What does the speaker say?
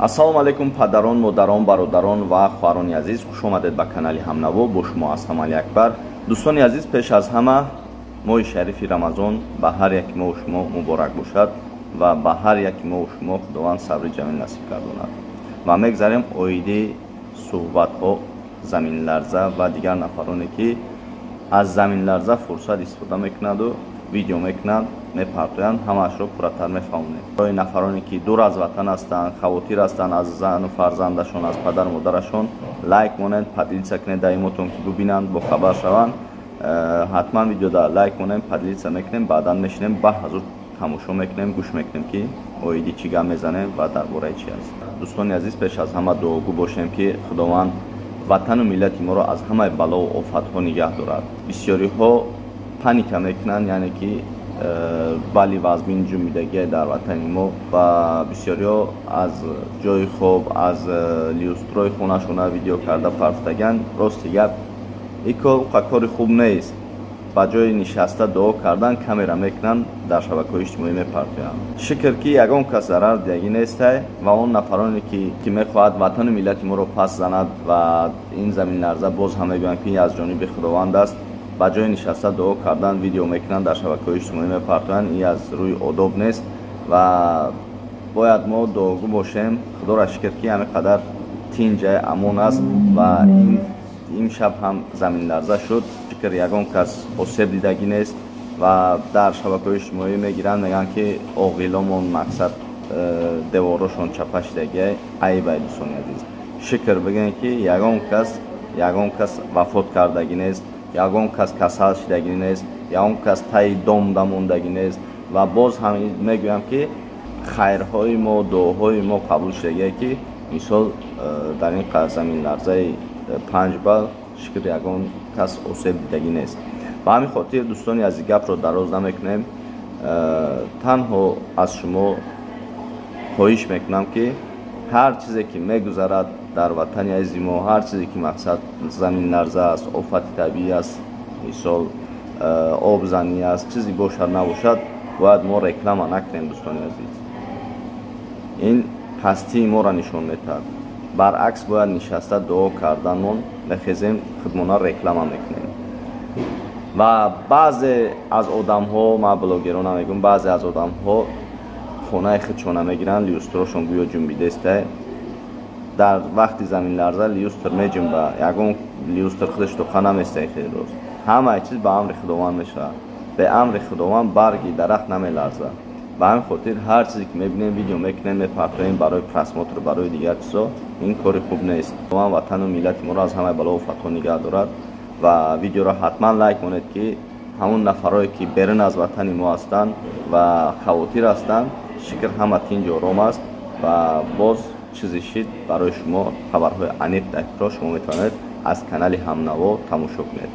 ассалому алайкум падарон, модарон, бародарон ва хоҳарони азиз, хуш омадед ба канали Ҳамнаво. Бо шумо ҳастам Али Акбар. Дӯстони азиз, пеш аз ҳама моҳи шарифи Рамазон ба ҳар яки моҳу шумо муборак бошад ва ба ҳар яки моҳу шумо худованд сабри ҷамил насиб гардонад. Ва мегзарем оиди суҳбатҳо, заминларза ва дигар нафароне ки аз заминларза фурсат истифода мекунаду видео мекунанд, мепартоянд, ҳамаашро пурратар мефаҳмонем. Барои нафароне ки дур аз ватан ҳастанд, хавотир ҳастанд аз зану фарзандашон, аз падару модарашон, лайк монед, поделиться кунед даимотон ки бубинанд, бохабар шаванд. ҳатман видеода лайк монем, поделиться мекунем, баъдан мешинем ба ҳазур тамошо мекунем, гӯш мекунем ки оиди чӣ гап мезанем ва дар бораи чӣ аст. Дӯстони азиз, пеш аз ҳама дуогӯ бошем ки худованд ватану миллати моро аз ҳамаи балову офатҳо нигаҳ дорад. Бисёриҳо паника мекунанд, яъне ки бали вазмин ҷумидагие дар ватани мо ва бисёриҳо аз ҷои хоб, аз лиюстрои хонашона видео карда партаган. Рости гап кори хуб нест. Ба ҷои нишаста дуо кардан камера мекунанд, дар шабакаҳои иҷтимоӣ мепартоянд. Шукр ки ягон кас зарар диягӣ нестай ва он нафароне ки мехоҳад ватану миллати моро пас занад ва ин заминларза боз ҳам мегӯянд ки аз ҷониби худованд аст. Ба ҷои нишаста дуо кардан видео мекунанд, дар шабакаҳои иҷтимоӣ мепартоянд. Ин аз рӯи одоб нест ва бояд мо дуогӯ бошем. Худоро шукр ки ҳамин қадар тин ҷай амон аст ва имшаб ҳам заминларза шуд. Шукр ягон кас осеб дидагӣ нест ва дар шабакаҳои иҷтимоӣ мегиранд, мегӯянд ки оғиломон мақсад деворошон чапа шидагие. Айбай дӯстони азиз, шукр бигӯем ки ягон кас вафот кардагӣ нест, ягон кас касал шидагӣ нест, ягон кас таи домда мондагӣ нест ва боз ҳам мегӯям ки хайрҳои мо, дуоҳои мо қабул шидагие ки мисол дар ин заминларзаи Панҷбал шукр ягон кас осеб дидагӣ нест. Ба ҳамин хотир дӯстони азиз гапро дароз намекунем. Танҳо аз шумо хоҳиш мекунам ки ҳар чизе ки мегузарад дар ватани азизи мо, ҳар чизе ки мақсад заминларза аст, офати табиӣ аст, мисол обзанӣ аст, чизи бошад навошад, бояд мо реклама накунем. Дӯстони азиз, ин ҳастии моро нишон медиҳад. Баръакс бояд нишаста дуо карданмон мехезем, худмона реклама мекунем. Ва баъзе аз одамҳо, ман блогерона мегӯям, баъзе аз одамҳо хонаи худшона мегиранд, лиюстрошон гӯё ҷунбидестай. Дар вақти заминларза лиюстр меҷунба, ягон лиюстр худаш тоқа наместаи хеле роз. Ҳамаи чиз ба амри худованд мешавад. бе амри худованд барги дарахт намеларзад. ба ҳамин хотир ҳар чизе ки мебинем видео мекунем, мепартоем барои просмотр, барои дигар чизо, ин кори хуб нест. Худованд ватану миллати моро аз ҳамаи балову офатҳо нигаҳ дорад ва видеоро ҳатман лайк монед ки ҳамун нафарое ки берун аз ватани мо ҳастанд ва хавотир ҳастанд, шукр ҳама тинҷ ором аст ва боз чизи шид барои шумо хабарҳои аниқ дақиқро шумо метавонед аз канали Ҳамнаво тамошо кунед.